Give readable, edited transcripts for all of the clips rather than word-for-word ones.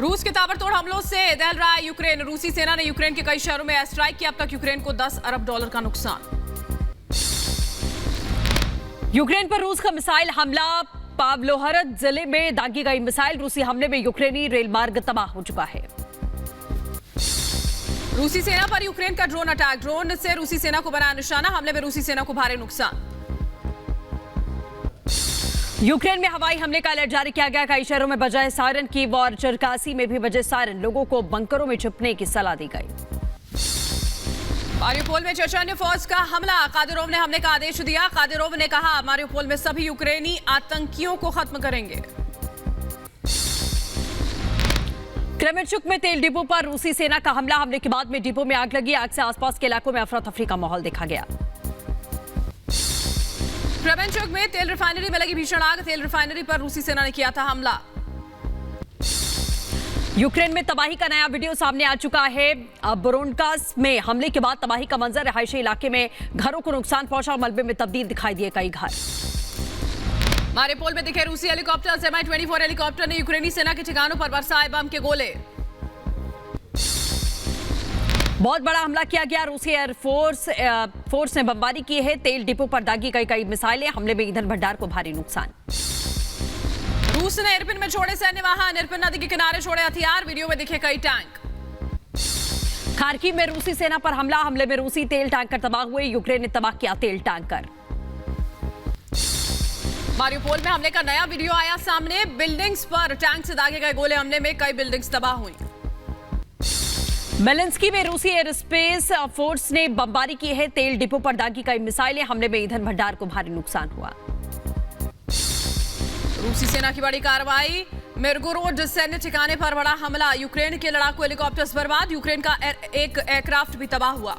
रूस के ताबड़तोड़ हमलों से दहल रहा है यूक्रेन। रूसी सेना ने यूक्रेन के कई शहरों में एयर स्ट्राइक किया। अब तक यूक्रेन को $10 अरब का नुकसान। यूक्रेन पर रूस का मिसाइल हमला। पावलोहरद जिले में दागी गई मिसाइल। रूसी हमले में यूक्रेनी रेल मार्ग तबाह हो चुका है। रूसी सेना पर यूक्रेन का ड्रोन अटैक। ड्रोन से रूसी सेना को बनाया निशाना। हमले में रूसी सेना को भारी नुकसान। यूक्रेन में हवाई हमले का अलर्ट जारी किया गया। कई शहरों में बजाय सायरन कीव और चरकासी में भी बजे सायरन। लोगों को बंकरों में छुपने की सलाह दी गई। मारियोपोल में चेचन्य फौज का हमला। कादिरोव ने हमले का आदेश दिया। कादिरोव ने कहा मारियोपोल में सभी यूक्रेनी आतंकियों को खत्म करेंगे। क्रेमेंचुक में तेल डिपो पर रूसी सेना का हमला। हमले के बाद में डिपो में आग लगी। आग से आसपास के इलाकों में अफरा तफरी का माहौल देखा गया। क्रेमेंचुक में तेल रिफाइनरी में लगी भीषण आग। तेल रिफाइनरी पर रूसी सेना ने किया था हमला। यूक्रेन में तबाही का नया वीडियो सामने आ चुका है। बोरोनकास में हमले के बाद तबाही का मंजर। रिहायशी इलाके में घरों को नुकसान पहुंचा। मलबे में तब्दील दिखाई दिए कई घर। मारियोपोल में दिखे रूसी हेलीकॉप्टर। Mi-24 हेलीकॉप्टर ने यूक्रेनी सेना के ठिकानों पर बरसाए बम के गोले। बहुत बड़ा हमला किया गया। रूसी एयरफोर्स ने बमबारी की है। तेल डिपो पर दागी गई कई मिसाइलें। हमले में ईंधन भंडार को भारी नुकसान। रूस ने इरपिन में छोड़े सैन्य वाहन। इरपिन नदी के किनारे छोड़े हथियार। वीडियो में दिखे कई टैंक। खार्किव में रूसी सेना पर हमला। हमले में रूसी तेल टैंकर तबाह हुए। यूक्रेन ने तबाह किया तेल टैंकर। मारियोपोल में हमले का नया वीडियो आया सामने। बिल्डिंग्स पर टैंक से दागे गए गोले। हमले में कई बिल्डिंग्स तबाह हुई। मेलेंस्की में रूसी एयरस्पेस फोर्स ने बमबारी की है। तेल डिपो पर दागी गई मिसाइलें। हमले में ईंधन भंडार को भारी नुकसान हुआ। रूसी सेना की बड़ी कार्रवाई। मिर्गोरोड सैन्य ठिकाने पर बड़ा हमला। यूक्रेन के लड़ाकू हेलीकॉप्टर्स बर्बाद। यूक्रेन का एक एयरक्राफ्ट भी तबाह हुआ।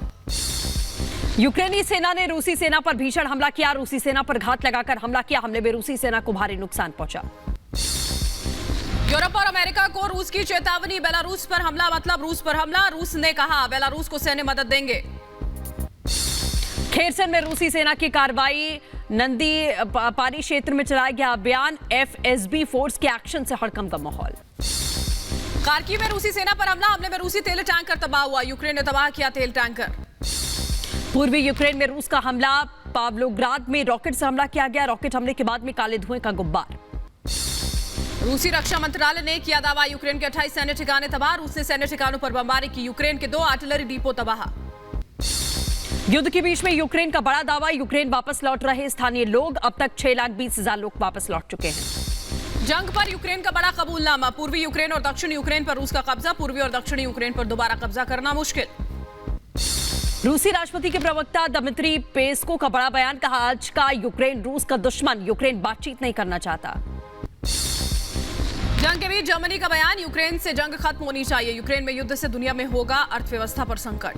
यूक्रेनी सेना ने रूसी सेना पर भीषण हमला किया। रूसी सेना पर घात लगाकर हमला किया। हमले में रूसी सेना को भारी नुकसान पहुंचा। यूरोप और अमेरिका को रूस की चेतावनी। बेलारूस पर हमला मतलब रूस पर हमला। रूस ने कहा बेलारूस को सैन्य मदद देंगे। खेरसन में रूसी सेना की कार्रवाई। नंदी पारी क्षेत्र में चलाया गया अभियान। FSB फोर्स के एक्शन से हड़कंप का माहौल। खार्किव में रूसी सेना पर हमला। हमले में रूसी तेल टैंकर तबाह हुआ। यूक्रेन ने तबाह किया तेल टैंकर। पूर्वी यूक्रेन में रूस का हमला। पावलोग्राद में रॉकेट से हमला किया गया। रॉकेट हमले के बाद में काले धुएं का गुब्बार। रूसी रक्षा मंत्रालय ने किया दावा यूक्रेन के 28 सैन्य ठिकाने तबाह। रूस ने सैन्य ठिकानों पर बमबारी की। यूक्रेन के 2 आर्टिलरी डिपो तबाह। युद्ध के बीच में यूक्रेन का बड़ा दावा। यूक्रेन वापस लौट रहे स्थानीय लोग। अब तक 6,20,000 लोग वापस लौट चुके हैं। जंग पर यूक्रेन का बड़ा कबूलनामा। पूर्वी यूक्रेन और दक्षिणी यूक्रेन पर रूस का कब्जा। पूर्वी और दक्षिणी यूक्रेन पर दोबारा कब्जा करना मुश्किल। रूसी राष्ट्रपति के प्रवक्ता दमित्री पेस्को का बड़ा बयान। कहा आज का यूक्रेन रूस का दुश्मन। यूक्रेन बातचीत नहीं करना चाहता। जंग के बीच जर्मनी का बयान। यूक्रेन से जंग खत्म होनी चाहिए। यूक्रेन में युद्ध से दुनिया में होगा अर्थव्यवस्था पर संकट।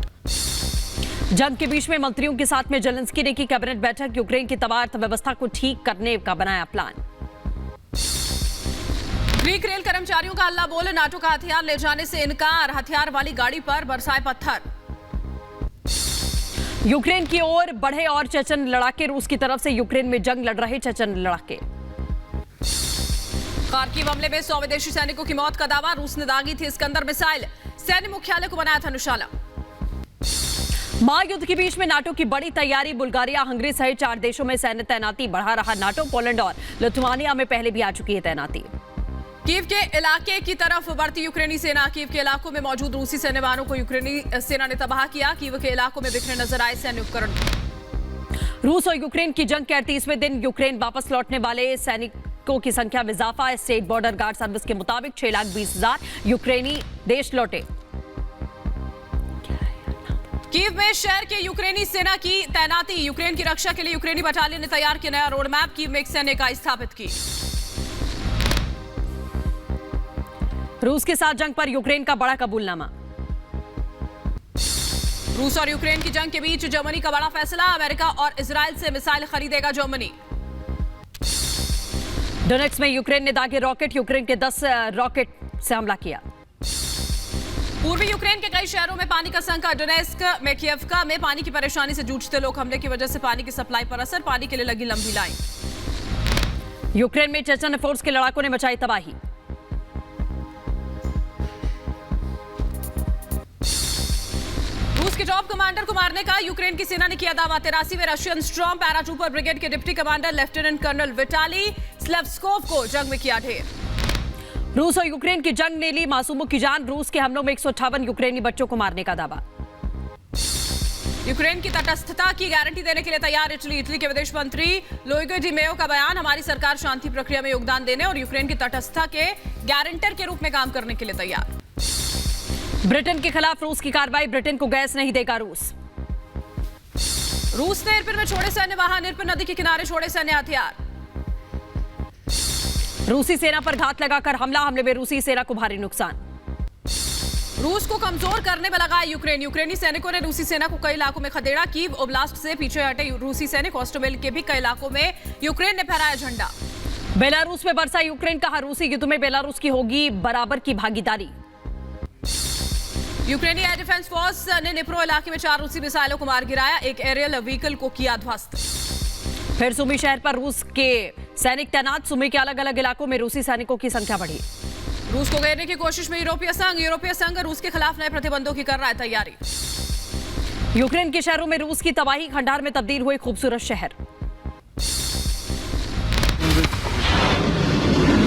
जंग के बीच में मंत्रियों के साथ में जेलेंस्की ने की कैबिनेट बैठक। यूक्रेन की तबाह अर्थव्यवस्था को ठीक करने का बनाया प्लान। ग्रीक रेल कर्मचारियों का हल्ला बोल। नाटो का हथियार ले जाने से इनकार। हथियार वाली गाड़ी पर बरसाए पत्थर। यूक्रेन की ओर बढ़े और चेचन लड़ाके। रूस की तरफ से यूक्रेन में जंग लड़ रहे चेचन लड़ाके। खार्किव हमले में 100 विदेशी सैनिकों की मौत का दावा। रूस ने दागी थी इस्कंदर मिसाइल। सैन्य मुख्यालय को बनाया था निशाना। महायुद्ध के बीच में नाटो की बड़ी तैयारी। बुल्गारिया हंगरी सहित 4 देशों में सैन्य तैनाती बढ़ा रहा नाटो। पोलैंड और लिथुआनिया में पहले भी आ चुकी है तैनाती। कीव के इलाके की तरफ बढ़ती यूक्रेनी सेना। कीव के इलाकों में मौजूद रूसी सैन्य वाहनों को यूक्रेनी सेना ने तबाह किया। कीव के इलाकों में बिखरे नजर आए सैन्य उपकरण। रूस और यूक्रेन की जंग के 38वें दिन यूक्रेन वापस लौटने वाले सैनिकों की संख्या में इजाफा। स्टेट बॉर्डर गार्ड सर्विस के मुताबिक 6,20,000 यूक्रेनी देश लौटे। कीव में शहर के यूक्रेनी सेना की तैनाती। यूक्रेन की रक्षा के लिए यूक्रेनी बटालियन ने तैयार किया नया रोड मैप। कीव में एक सैन्य इकाई स्थापित की। रूस के साथ जंग पर यूक्रेन का बड़ा कबूलनामा। रूस और यूक्रेन की जंग के बीच जर्मनी का बड़ा फैसला। अमेरिका और इजराइल से मिसाइल खरीदेगा जर्मनी। डोनेट्स्क में यूक्रेन ने दागे रॉकेट। यूक्रेन के 10 रॉकेट से हमला किया। पूर्वी यूक्रेन के कई शहरों में पानी का संकट। डोनेट्स्क में कियवका में पानी की परेशानी से जूझते लोग। हमले की वजह से पानी की सप्लाई पर असर। पानी के लिए लगी लंबी लाइन। यूक्रेन में चेचन फोर्स के लड़ाकों ने मचाई तबाही। रूस के टॉप कमांडर को मारने का यूक्रेन की सेना ने किया दावा। 83वें रशियन स्टॉर्म पैराट्रूपर ब्रिगेड के deputy commander lieutenant colonel Vitaly Slevskov को जंग में किया ढेर। रूस और यूक्रेन की जंग ने ली मासूमों की जान। रूस के हमलों में 158 यूक्रेनी बच्चों को मारने का दावा। यूक्रेन की तटस्थता की गारंटी देने के लिए तैयार इटली। इटली के विदेश मंत्री लुइगी डी मेयो का बयान। हमारी सरकार शांति प्रक्रिया में योगदान देने और यूक्रेन की तटस्थता के गारंटर के रूप में काम करने के लिए तैयार। ब्रिटेन के खिलाफ रूस की कार्रवाई। ब्रिटेन को गैस नहीं देगा रूस। रूस ने इरपिन में छोड़े सैन्य वाहन। इरपिन नदी के किनारे छोड़े सैन्य हथियार। रूसी सेना पर घात लगाकर हमला। हमले में रूसी सेना को भारी नुकसान। रूस को कमजोर करने में लगा यूक्रेन। यूक्रेनी सैनिकों ने रूसी सेना को कई इलाकों में खदेड़ा। कीव ओब्लास्ट से पीछे हटे रूसी सैनिक। ऑस्ट्रोमेल के भी कई इलाकों में यूक्रेन ने फहराया झंडा। बेलारूस में बरसा यूक्रेन। कहा रूसी युद्ध में बेलारूस की होगी बराबर की भागीदारी। यूक्रेनी एयर डिफेंस फोर्स ने निप्रो इलाके में 4 रूसी मिसाइलों को मार गिराया। एक एरियल व्हीकल को किया ध्वस्त। फिर सुमी शहर पर रूस के सैनिक तैनात। सुमी के अलग अलग इलाकों में रूसी सैनिकों की संख्या बढ़ी। रूस को घेरने की कोशिश में यूरोपीय संघ। यूरोपीय संघ रूस के खिलाफ नए प्रतिबंधों की कर रहा है तैयारी। यूक्रेन के शहरों में रूस की तबाही। खंडार में तब्दील हुए खूबसूरत शहर।